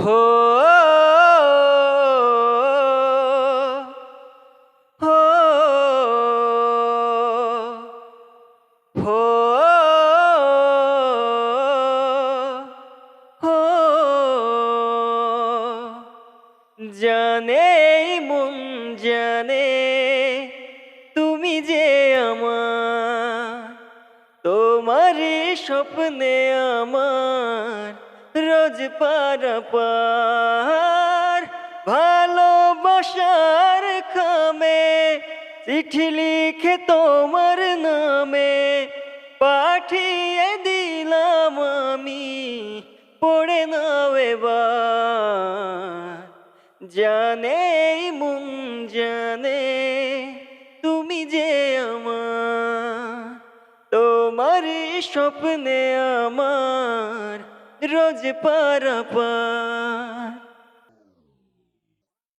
হো হো হো হো জানে মন জানে তুমি যে আমার তোমার স্বপ্নে আমার রোজ পারাপার ভালোবাসার খামে চিঠি লিখে তোমার নামে পাঠিয়ে দিলাম আমি পড়ে নাও এবার জানে মন জানে তুমি যে আমার তোমার স্বপ্নে আমার রোজ পারাপার